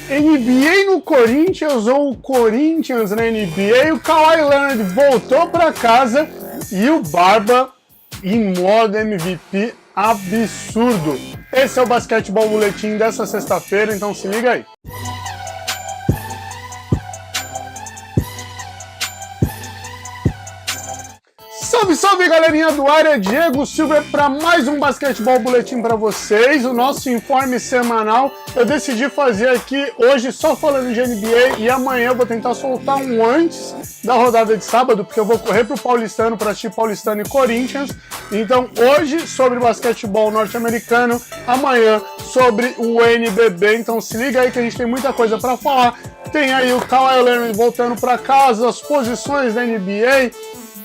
NBA no Corinthians ou o Corinthians na NBA, o Kawhi Leonard voltou para casa e o Barba em modo MVP absurdo. Esse é o Basquetebol Boletim dessa sexta-feira, então se liga aí. Salve, salve, galerinha do área, Diego Silva para mais um Basquetebol Boletim para vocês, o nosso informe semanal. Eu decidi fazer aqui hoje só falando de NBA e amanhã eu vou tentar soltar um antes da rodada de sábado, porque eu vou correr pro Paulistano para assistir Paulistano e Corinthians. Então hoje sobre basquetebol norte-americano, amanhã sobre o NBB, então se liga aí que a gente tem muita coisa para falar. Tem aí o Kawhi Leonard voltando para casa, as posições da NBA,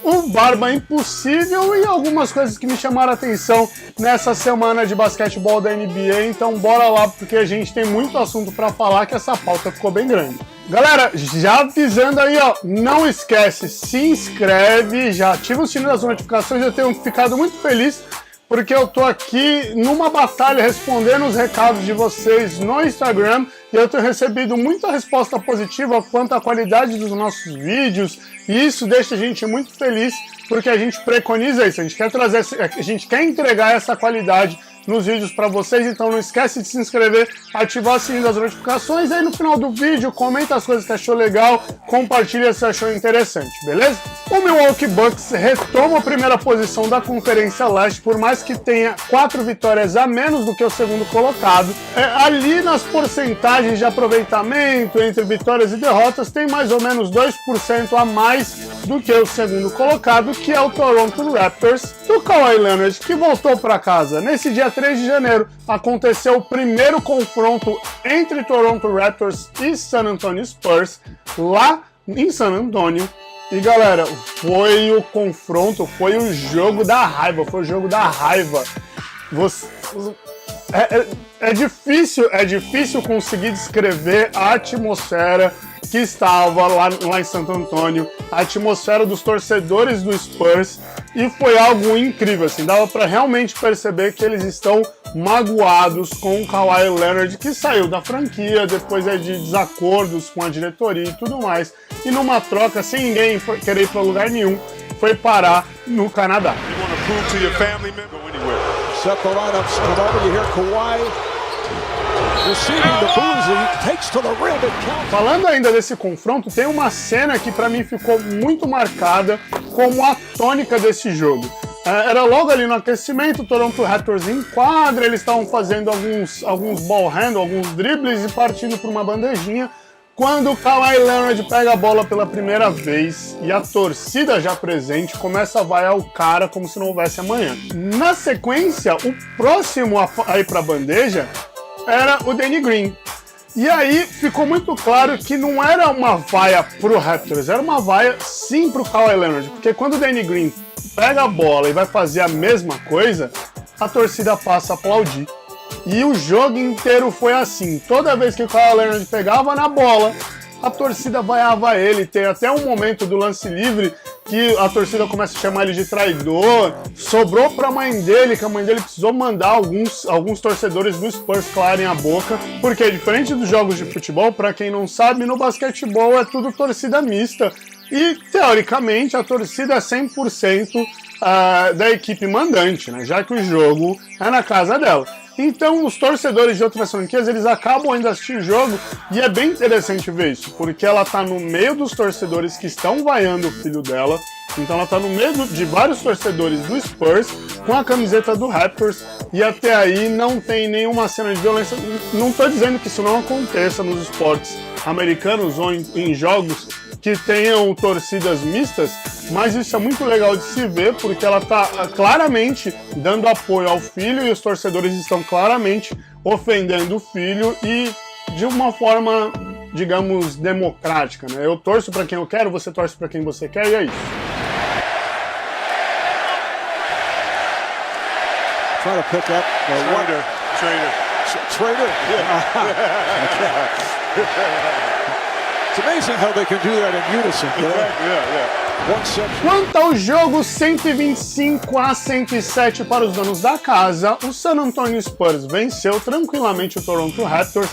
um Barba impossível e algumas coisas que me chamaram a atenção nessa semana de basquetebol da NBA. Então bora lá, porque a gente tem muito assunto para falar, que essa pauta ficou bem grande. Galera, já avisando aí, ó, não esquece, se inscreve, já ativa o sininho das notificações. Eu tenho ficado muito feliz porque eu tô aqui numa batalha respondendo os recados de vocês no Instagram e eu tenho recebido muita resposta positiva quanto à qualidade dos nossos vídeos e isso deixa a gente muito feliz porque a gente preconiza isso, a gente quer entregar essa qualidade nos vídeos para vocês, então não esquece de se inscrever, ativar o sininho das notificações, aí no final do vídeo comenta as coisas que achou legal, compartilha se achou interessante, beleza? O Milwaukee Bucks retoma a primeira posição da Conferência Leste, por mais que tenha 4 vitórias a menos do que o segundo colocado. Ali nas porcentagens de aproveitamento entre vitórias e derrotas, tem mais ou menos 2% a mais do que o segundo colocado, que é o Toronto Raptors, do Kawhi Leonard, que voltou para casa. Nesse dia 3 de janeiro, aconteceu o primeiro confronto entre Toronto Raptors e San Antonio Spurs, lá em San Antonio. E galera, foi o confronto, foi o jogo da raiva, É difícil conseguir descrever a atmosfera que estava lá em Santo Antônio, a atmosfera dos torcedores do Spurs, e foi algo incrível, assim, dava para realmente perceber que eles estão magoados com o Kawhi Leonard, que saiu da franquia depois de desacordos com a diretoria e tudo mais, e numa troca sem ninguém querer ir para lugar nenhum, foi parar no Canadá. Falando ainda desse confronto, tem uma cena que para mim ficou muito marcada como a tônica desse jogo. Era logo ali no aquecimento, o Toronto Raptors em quadra, eles estavam fazendo alguns ball handle, alguns dribles e partindo para uma bandejinha, quando o Kawhi Leonard pega a bola pela primeira vez e a torcida já presente começa a vaiar o cara como se não houvesse amanhã. Na sequência, o próximo a ir para a bandeja era o Danny Green. E aí ficou muito claro que não era uma vaia pro Raptors, era uma vaia sim pro Kawhi Leonard, porque quando o Danny Green pega a bola e vai fazer a mesma coisa, a torcida passa a aplaudir. E o jogo inteiro foi assim, toda vez que o Kawhi Leonard pegava na bola, a torcida vaiava ele. Tem até um momento do lance livre que a torcida começa a chamar ele de traidor, sobrou para a mãe dele, que a mãe dele precisou mandar alguns torcedores do Spurs calarem a boca, porque diferente dos jogos de futebol, para quem não sabe, no basquetebol é tudo torcida mista, e teoricamente a torcida é 100% da equipe mandante, né? Já que o jogo é na casa dela. Então os torcedores de outras franquias, eles acabam indo assistir o jogo e é bem interessante ver isso, porque ela tá no meio dos torcedores que estão vaiando o filho dela, então ela tá no meio de vários torcedores do Spurs com a camiseta do Raptors e até aí não tem nenhuma cena de violência. Não tô dizendo que isso não aconteça nos esportes americanos ou em jogos que tenham torcidas mistas, mas isso é muito legal de se ver, porque ela está claramente dando apoio ao filho e os torcedores estão claramente ofendendo o filho e de uma forma, digamos, democrática, né? Eu torço para quem eu quero, você torce para quem você quer e é isso. Trying to pick up Trader. It's amazing how they can do that in unison. Quanto ao jogo 125-107 para os donos da casa, o San Antonio Spurs venceu tranquilamente o Toronto Raptors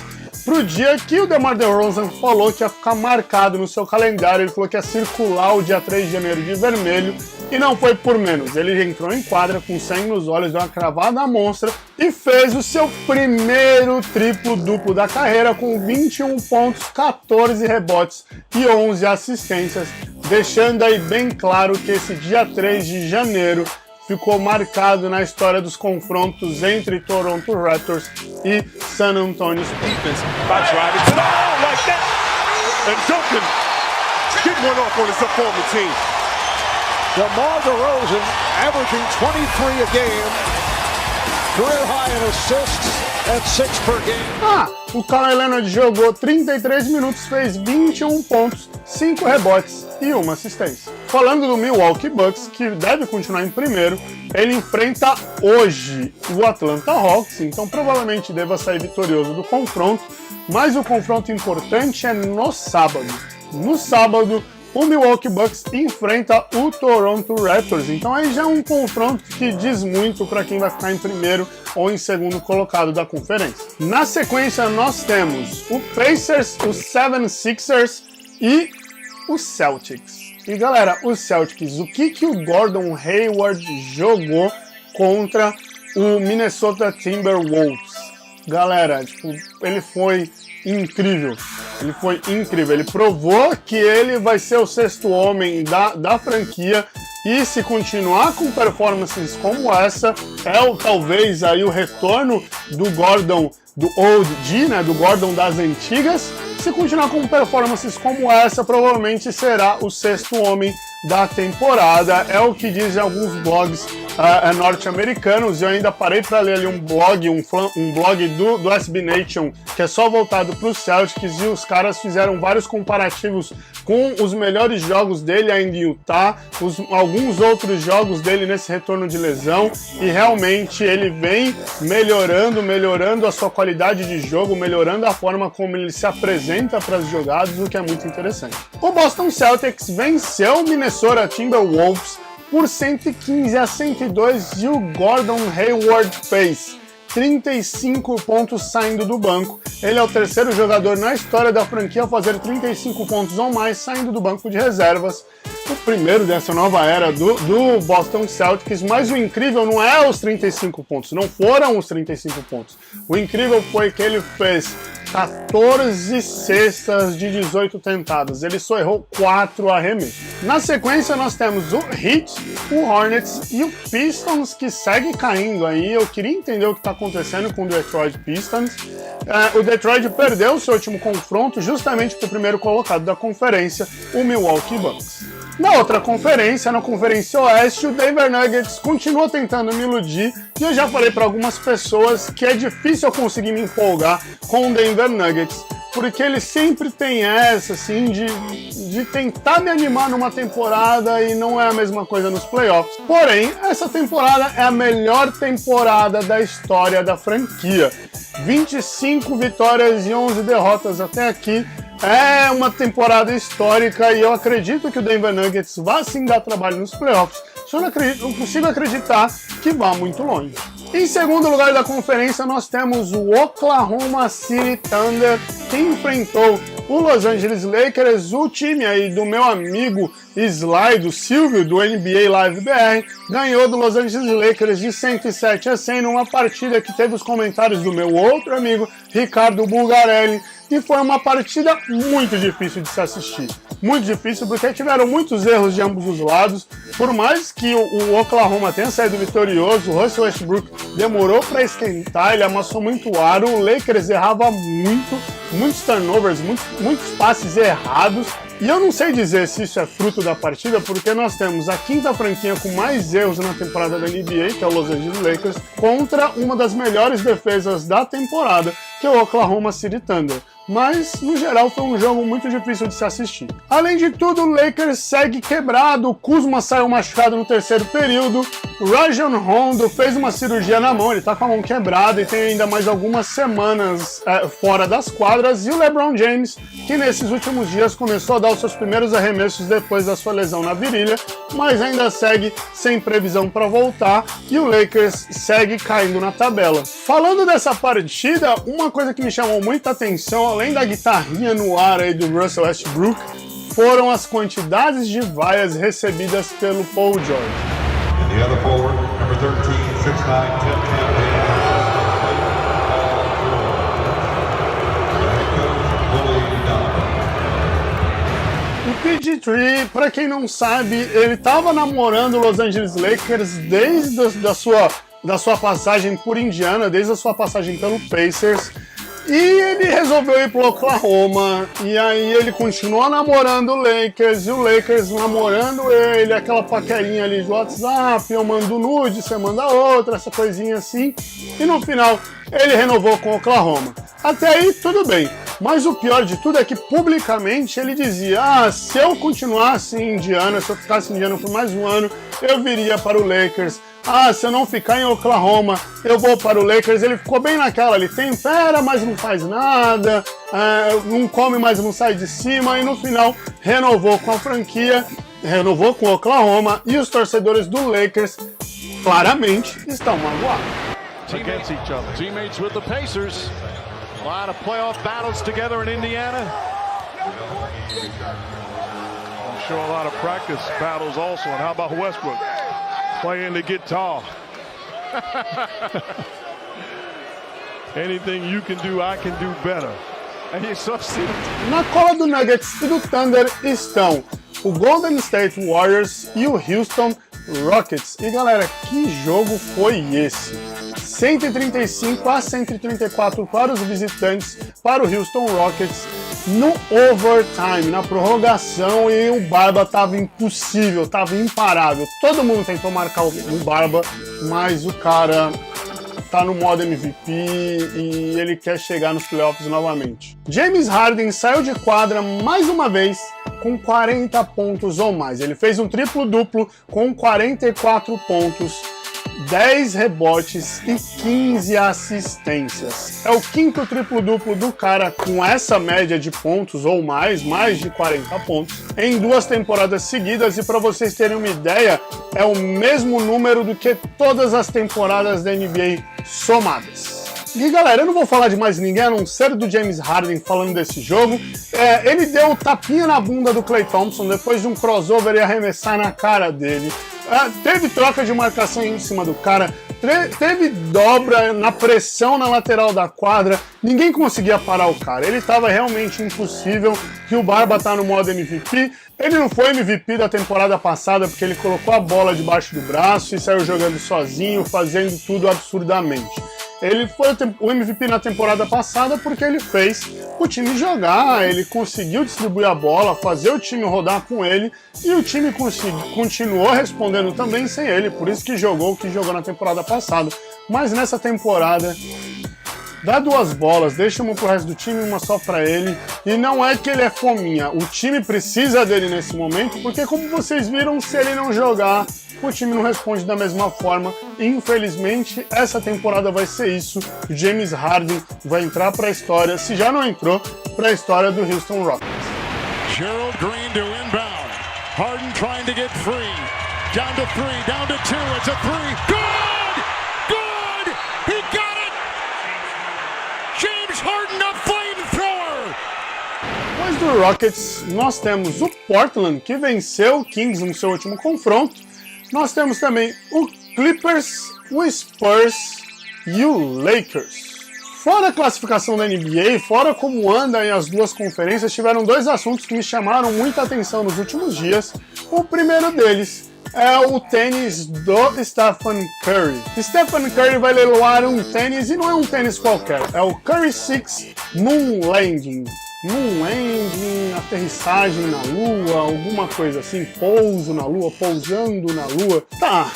pro dia que o DeMar DeRozan falou que ia ficar marcado no seu calendário. Ele falou que ia circular o dia 3 de janeiro de vermelho, e não foi por menos. Ele entrou em quadra com sangue nos olhos, deu uma cravada monstra e fez o seu primeiro triplo-duplo da carreira com 21 pontos, 14 rebotes e 11 assistências, deixando aí bem claro que esse dia 3 de janeiro ficou marcado na história dos confrontos entre Toronto Raptors e San Antonio Spurs. DeMar DeRozan averaging 23 a game, career high in assists and 6 per game. O Kawhi Leonard jogou 33 minutos, fez 21 pontos, 5 rebotes e 1 assistência. Falando do Milwaukee Bucks, que deve continuar em primeiro, ele enfrenta hoje o Atlanta Hawks, então provavelmente deva sair vitorioso do confronto, mas o confronto importante é no sábado. No sábado, o Milwaukee Bucks enfrenta o Toronto Raptors, então aí já é um confronto que diz muito para quem vai ficar em primeiro ou em segundo colocado da conferência. Na sequência nós temos o Pacers, o 76ers e o Celtics. E galera, o Celtics, o que o Gordon Hayward jogou contra o Minnesota Timberwolves? Galera, ele foi incrível. Ele foi incrível. Ele provou que ele vai ser o sexto homem da franquia, e se continuar com performances como essa, talvez aí o retorno do Gordon, do Old G, né, do Gordon das antigas. Se continuar com performances como essa, provavelmente será o sexto homem da temporada. É o que dizem alguns blogs norte-americanos. Eu ainda parei para ler ali um blog do SB Nation, que é só voltado para os Celtics, e os caras fizeram vários comparativos com os melhores jogos dele ainda em Utah, alguns outros jogos dele nesse retorno de lesão, e realmente ele vem melhorando a sua qualidade de jogo, melhorando a forma como ele se apresenta para as jogadas, o que é muito interessante. O Boston Celtics venceu o Minnesota Timberwolves por 115-102, e o Gordon Hayward fez 35 pontos saindo do banco. Ele é o terceiro jogador na história da franquia a fazer 35 pontos ou mais saindo do banco de reservas. O primeiro dessa nova era do Boston Celtics, mas o incrível não é os 35 pontos, não foram os 35 pontos. O incrível foi que ele fez 14 cestas de 18 tentadas, ele só errou 4 arremessos. Na sequência nós temos o Heat, o Hornets e o Pistons, que segue caindo aí. Eu queria entender o que está acontecendo com o Detroit Pistons. O Detroit perdeu seu último confronto justamente para o primeiro colocado da conferência, o Milwaukee Bucks. Na outra conferência, na Conferência Oeste, o Denver Nuggets continua tentando me iludir, e eu já falei para algumas pessoas que é difícil eu conseguir me empolgar com o Denver Nuggets, porque ele sempre tem essa, assim, de tentar me animar numa temporada e não é a mesma coisa nos playoffs. Porém, essa temporada é a melhor temporada da história da franquia. 25 vitórias e 11 derrotas até aqui. É uma temporada histórica, e eu acredito que o Denver Nuggets vai sim dar trabalho nos playoffs. Só não consigo acreditar que vá muito longe. Em segundo lugar da conferência, nós temos o Oklahoma City Thunder, que enfrentou o Los Angeles Lakers. O time aí do meu amigo Sly, do Silvio, do NBA Live BR, ganhou do Los Angeles Lakers de 107-100 numa partida que teve os comentários do meu outro amigo Ricardo Bulgarelli, e foi uma partida muito difícil de se assistir. Muito difícil, porque tiveram muitos erros de ambos os lados. Por mais que o Oklahoma tenha saído vitorioso, o Russell Westbrook demorou para esquentar, ele amassou muito o aro, o Lakers errava muitos turnovers, muitos passes errados. E eu não sei dizer se isso é fruto da partida, porque nós temos a quinta franquia com mais erros na temporada da NBA, que é o Los Angeles Lakers, contra uma das melhores defesas da temporada, que é o Oklahoma City Thunder. Mas, no geral, foi um jogo muito difícil de se assistir. Além de tudo, o Lakers segue quebrado, o Kuzma saiu machucado no terceiro período, O Rajon Rondo fez uma cirurgia na mão, ele tá com a mão quebrada e tem ainda mais algumas semanas fora das quadras. E o LeBron James, que nesses últimos dias começou a dar os seus primeiros arremessos depois da sua lesão na virilha, mas ainda segue sem previsão para voltar, e o Lakers segue caindo na tabela. Falando dessa partida, uma coisa que me chamou muita atenção, além da guitarrinha no ar aí do Russell Westbrook, foram as quantidades de vaias recebidas pelo Paul George. The other forward, number 13, 6'9", 10 O PG3, para quem não sabe, ele estava namorando o Los Angeles Lakers desde da sua passagem por Indiana, desde a sua passagem pelo Pacers. E ele resolveu ir pro Oklahoma, e aí ele continuou namorando o Lakers, e o Lakers namorando ele, aquela paquerinha ali de WhatsApp, eu mando nude, você manda outra, essa coisinha assim, e no final ele renovou com o Oklahoma. Até aí tudo bem, mas o pior de tudo é que publicamente ele dizia, se eu continuasse em Indiana, se eu ficasse em Indiana por mais um ano, eu viria para o Lakers. Se eu não ficar em Oklahoma, eu vou para o Lakers. Ele ficou bem naquela, ele tempera, mas não faz nada, não come, mas não sai de cima, e no final renovou com a franquia, renovou com o Oklahoma, e os torcedores do Lakers claramente estão magoados. Against each other. Teammates with the Pacers. A lot of playoff battles together in Indiana. I'm sure a lot of practice battles also. And how about Westbrook? Playing the guitar. Anything you can do, I can do better. And you só see. Na cola do Nuggets e do Thunder estão o Golden State Warriors e o Houston Rockets. E galera, que jogo foi esse? 135-134 para os visitantes, para o Houston Rockets, no overtime, na prorrogação, e o Barba tava impossível, tava imparável. Todo mundo tentou marcar o Barba, mas o cara tá no modo MVP e ele quer chegar nos playoffs novamente. James Harden saiu de quadra mais uma vez com 40 pontos ou mais. Ele fez um triplo-duplo com 44 pontos, 10 rebotes e 15 assistências. É o quinto triplo-duplo do cara com essa média de pontos ou mais de 40 pontos, em 2 temporadas seguidas, e para vocês terem uma ideia, é o mesmo número do que todas as temporadas da NBA somadas. E galera, eu não vou falar de mais ninguém a não ser do James Harden falando desse jogo. Ele deu tapinha na bunda do Klay Thompson depois de um crossover e arremessar na cara dele. Teve troca de marcação em cima do cara, teve dobra na pressão na lateral da quadra, ninguém conseguia parar o cara, ele estava realmente impossível. Que o Barba tá no modo MVP, ele não foi MVP da temporada passada porque ele colocou a bola debaixo do braço e saiu jogando sozinho, fazendo tudo absurdamente. Ele foi o MVP na temporada passada porque ele fez o time jogar, ele conseguiu distribuir a bola, fazer o time rodar com ele, e o time continuou respondendo também sem ele, por isso que jogou o que jogou na temporada passada. Mas nessa temporada, dá 2 bolas, deixa uma pro resto do time, uma só pra ele, e não é que ele é fominha, o time precisa dele nesse momento, porque como vocês viram, se ele não jogar, o time não responde da mesma forma. Infelizmente, essa temporada vai ser isso. James Harden vai entrar para a história, se já não entrou, para a história do Houston Rockets. Gerald Green to inbound. Harden trying to get free. Down to 3, down to 2. It's a 3. Good! Good! He got it! James Harden, a flamethrower! Depois do Rockets, nós temos o Portland, que venceu o Kings no seu último confronto. Nós temos também o Clippers, o Spurs e o Lakers. Fora a classificação da NBA, fora como andam as 2 conferências, tiveram 2 assuntos que me chamaram muita atenção nos últimos dias. O primeiro deles é o tênis do Stephen Curry. Stephen Curry vai leiloar um tênis, e não é um tênis qualquer, é o Curry 6 Moon Landing. Moon Landing, aterrissagem na Lua, alguma coisa assim, pouso na Lua, pousando na Lua. Tá,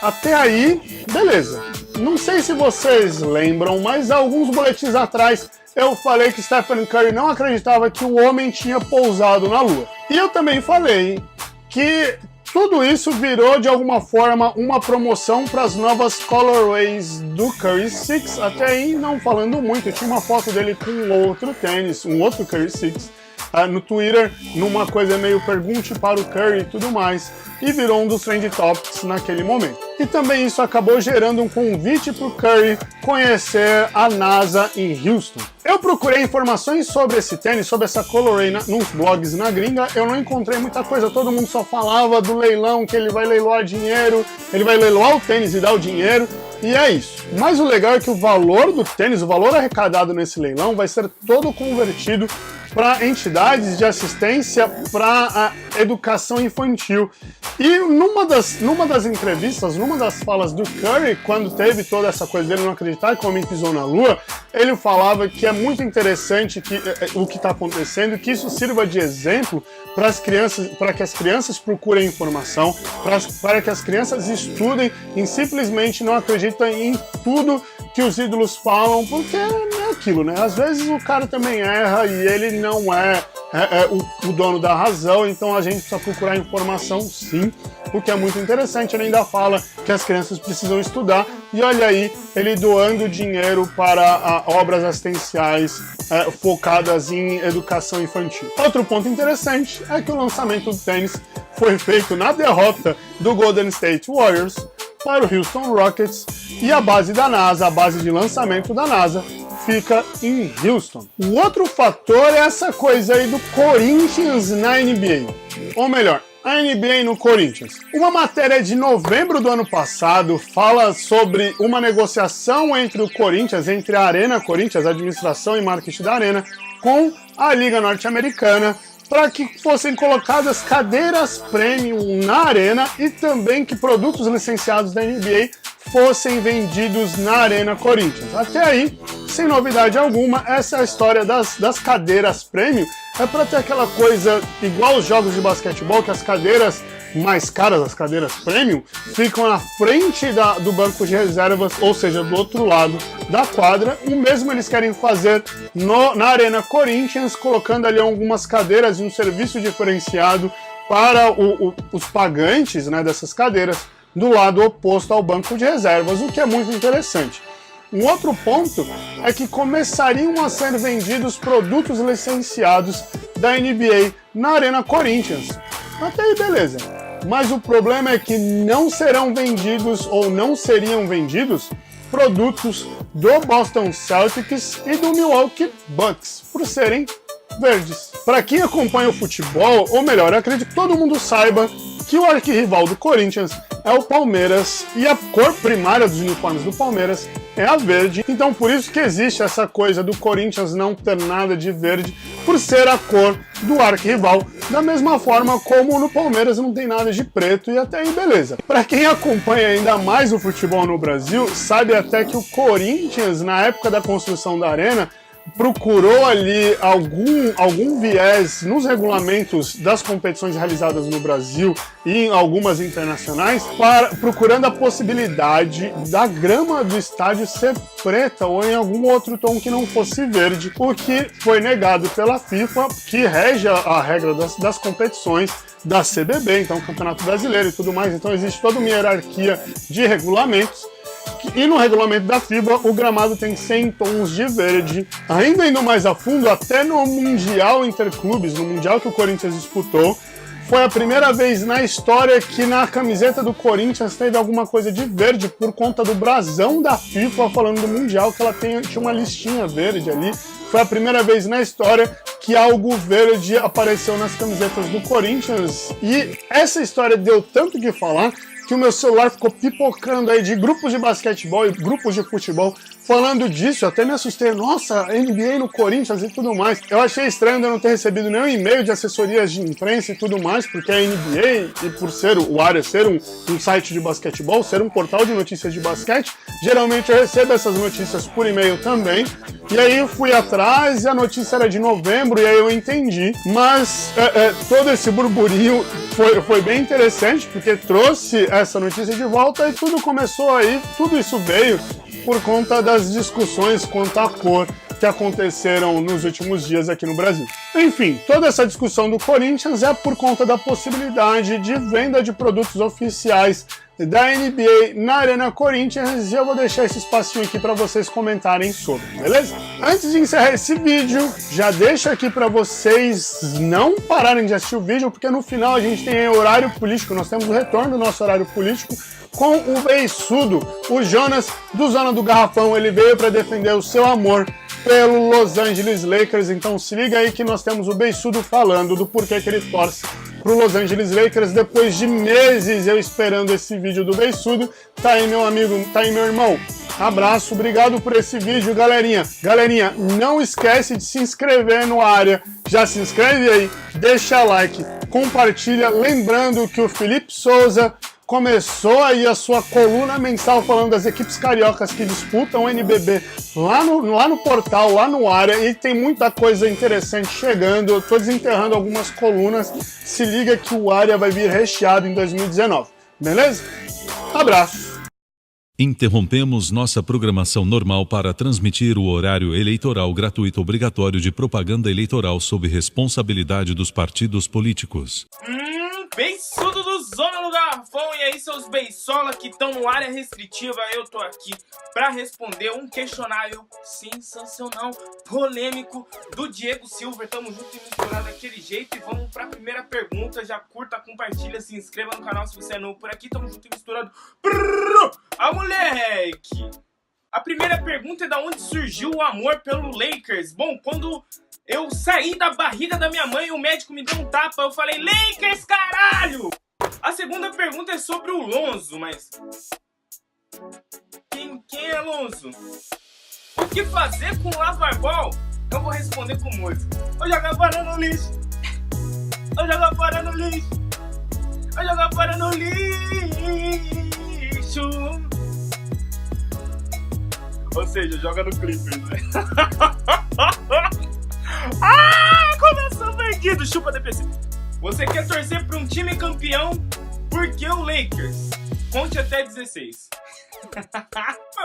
até aí, beleza. Não sei se vocês lembram, mas alguns boletins atrás eu falei que Stephen Curry não acreditava que o homem tinha pousado na Lua. E eu também falei que Tudo isso virou, de alguma forma, uma promoção para as novas colorways do Curry 6. Até aí, não falando muito, tinha uma foto dele com outro tênis, um outro Curry 6, no Twitter, numa coisa meio pergunte para o Curry e tudo mais, e virou um dos trend topics naquele momento. E também isso acabou gerando um convite para o Curry conhecer a NASA em Houston. Eu procurei informações sobre esse tênis, sobre essa colorway nos blogs na gringa, eu não encontrei muita coisa, todo mundo só falava do leilão, que ele vai leiloar dinheiro, ele vai leiloar o tênis e dar o dinheiro, e é isso. Mas o legal é que o valor do tênis, o valor arrecadado nesse leilão vai ser todo convertido para entidades de assistência para a educação infantil. E numa das entrevistas, numa das falas do Curry, quando teve toda essa coisa dele não acreditar que o homem pisou na Lua, ele falava que é muito interessante o que está acontecendo, que isso sirva de exemplo para as crianças, para que as crianças procurem informação, para que as crianças estudem e simplesmente não acreditem em tudo que os ídolos falam, porque é aquilo, né? Às vezes o cara também erra e ele não é o dono da razão, então a gente precisa procurar informação sim, o que é muito interessante. Ele ainda fala que as crianças precisam estudar, e olha aí, ele doando dinheiro para obras assistenciais focadas em educação infantil. Outro ponto interessante é que o lançamento do tênis foi feito na derrota do Golden State Warriors para o Houston Rockets, e a base da NASA, a base de lançamento da NASA, fica em Houston. O outro fator é essa coisa aí do Corinthians na NBA. Ou melhor, a NBA no Corinthians. Uma matéria de novembro do ano passado fala sobre uma negociação entre o Corinthians, entre a Arena Corinthians, a administração e marketing da Arena, com a Liga Norte-Americana, para que fossem colocadas cadeiras premium na Arena e também que produtos licenciados da NBA fossem vendidos na Arena Corinthians. Até aí, sem novidade alguma, essa é a história das cadeiras premium. É para ter aquela coisa igual os jogos de basquetebol, que as cadeiras mais caras, as cadeiras premium, ficam na frente do banco de reservas, ou seja, do outro lado da quadra. O mesmo eles querem fazer na Arena Corinthians, colocando ali algumas cadeiras e um serviço diferenciado para os pagantes, né, dessas cadeiras, do lado oposto ao banco de reservas, o que é muito interessante. Um outro ponto é que começariam a ser vendidos produtos licenciados da NBA na Arena Corinthians. Até aí beleza. Mas o problema é que não serão vendidos ou não seriam vendidos produtos do Boston Celtics e do Milwaukee Bucks, por serem verdes. Para quem acompanha o futebol, ou melhor, eu acredito que todo mundo saiba que o arquirrival do Corinthians é o Palmeiras, e a cor primária dos uniformes do Palmeiras é a verde. Então por isso que existe essa coisa do Corinthians não ter nada de verde, por ser a cor do arquirrival, da mesma forma como no Palmeiras não tem nada de preto, e até aí beleza. Para quem acompanha ainda mais o futebol no Brasil, sabe até que o Corinthians, na época da construção da arena, procurou ali algum viés nos regulamentos das competições realizadas no Brasil e em algumas internacionais, procurando a possibilidade da grama do estádio ser preta ou em algum outro tom que não fosse verde, o que foi negado pela FIFA, que rege a regra das competições da CBB, então Campeonato Brasileiro e tudo mais. Então existe toda uma hierarquia de regulamentos. E no regulamento da FIBA, o gramado tem 100 tons de verde. Ainda indo mais a fundo, até no Mundial Interclubes, no Mundial que o Corinthians disputou, foi a primeira vez na história que na camiseta do Corinthians teve alguma coisa de verde, por conta do brasão da FIFA falando do Mundial, que ela tinha uma listinha verde ali. Foi a primeira vez na história que algo verde apareceu nas camisetas do Corinthians. E essa história deu tanto que falar que o meu celular ficou pipocando aí de grupos de basquetebol e grupos de futebol falando disso. Eu até me assustei, nossa, NBA no Corinthians e tudo mais. Eu achei estranho eu não ter recebido nenhum e-mail de assessorias de imprensa e tudo mais, porque a NBA, e por ser o Área ser um site de basquetebol, ser um portal de notícias de basquete, geralmente eu recebo essas notícias por e-mail também. E aí eu fui atrás e a notícia era de novembro, e aí eu entendi. Mas todo esse burburinho foi bem interessante, porque trouxe essa notícia de volta e tudo começou aí, tudo isso veio por conta das discussões quanto à cor que aconteceram nos últimos dias aqui no Brasil. Enfim, toda essa discussão do Corinthians é por conta da possibilidade de venda de produtos oficiais da NBA na Arena Corinthians, e eu vou deixar esse espacinho aqui para vocês comentarem sobre, beleza? Antes de encerrar esse vídeo, já deixo aqui para vocês não pararem de assistir o vídeo, porque no final a gente tem horário político, nós temos o retorno do nosso horário político com o beiçudo, o Jonas do Zona do Garrafão. Ele veio para defender o seu amor pelo Los Angeles Lakers, então se liga aí que nós temos o beiçudo falando do porquê que ele torce pro Los Angeles Lakers. Depois de meses eu esperando esse vídeo do beiçudo, tá aí meu amigo, tá aí meu irmão. Abraço, obrigado por esse vídeo, galerinha. Galerinha, não esquece de se inscrever no área. Já se inscreve aí, deixa like, compartilha. Lembrando que o Felipe Souza começou aí a sua coluna mensal falando das equipes cariocas que disputam o NBB lá no portal, lá no área, e tem muita coisa interessante chegando. Eu tô desenterrando algumas colunas, se liga que o área vai vir recheado em 2019, beleza? Abraço! Interrompemos nossa programação normal para transmitir o horário eleitoral gratuito obrigatório de propaganda eleitoral sob responsabilidade dos partidos políticos. Beiçudo do Zona do Garrafão, e aí seus beiçola que estão no área restritiva, eu tô aqui pra responder um questionário sensacional, polêmico, do Diego Silver. Tamo junto e misturado daquele jeito, e vamos pra primeira pergunta. Já curta, compartilha, se inscreva no canal se você é novo por aqui. Tamo junto e misturado. Moleque! A primeira pergunta é: da onde surgiu o amor pelo Lakers? Bom, quando eu saí da barriga da minha mãe, o médico me deu um tapa, eu falei: Lakers, caralho! A segunda pergunta é sobre o Lonzo, mas quem é Lonzo? O que fazer com o Lavar Ball? Eu vou responder com música. Eu jogo fora no lixo. Eu jogo fora no lixo. Eu jogo fora no lixo. Ou seja, joga no Clippers, né? Começou bandido, chupa DPC. Você quer torcer para um time campeão? Por que o Lakers? Conte até 16.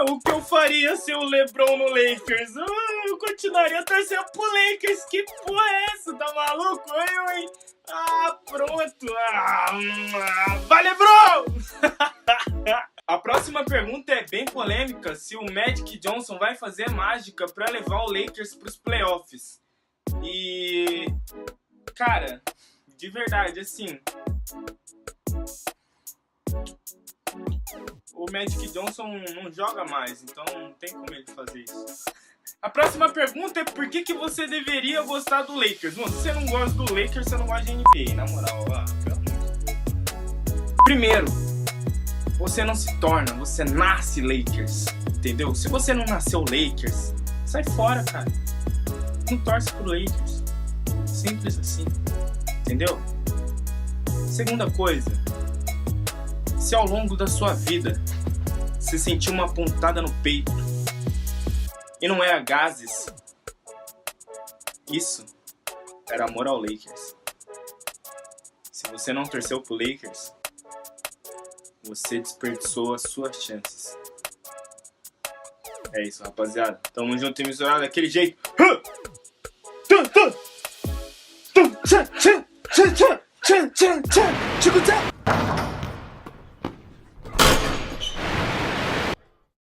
O que eu faria se o LeBron no Lakers? Eu continuaria torcendo pro Lakers. Que porra é essa? Tá maluco? Hein? Pronto. Vai, LeBron! A próxima pergunta é bem polêmica: se o Magic Johnson vai fazer mágica pra levar o Lakers pros playoffs. E... cara, de verdade, assim, o Magic Johnson não joga mais, então não tem como ele fazer isso. A próxima pergunta é: por que você deveria gostar do Lakers? Mano, se você não gosta do Lakers, você não gosta de NBA, na moral, pelo amor de Deus. Primeiro, você não se torna, você nasce Lakers, entendeu? Se você não nasceu Lakers, sai fora, cara. Não torce pro Lakers. Simples assim, entendeu? Segunda coisa: se ao longo da sua vida você sentiu uma pontada no peito e não era gases, isso era amor ao Lakers. Se você não torceu pro Lakers, você desperdiçou as suas chances. É isso, rapaziada. Tamo junto e misturado daquele jeito. Chico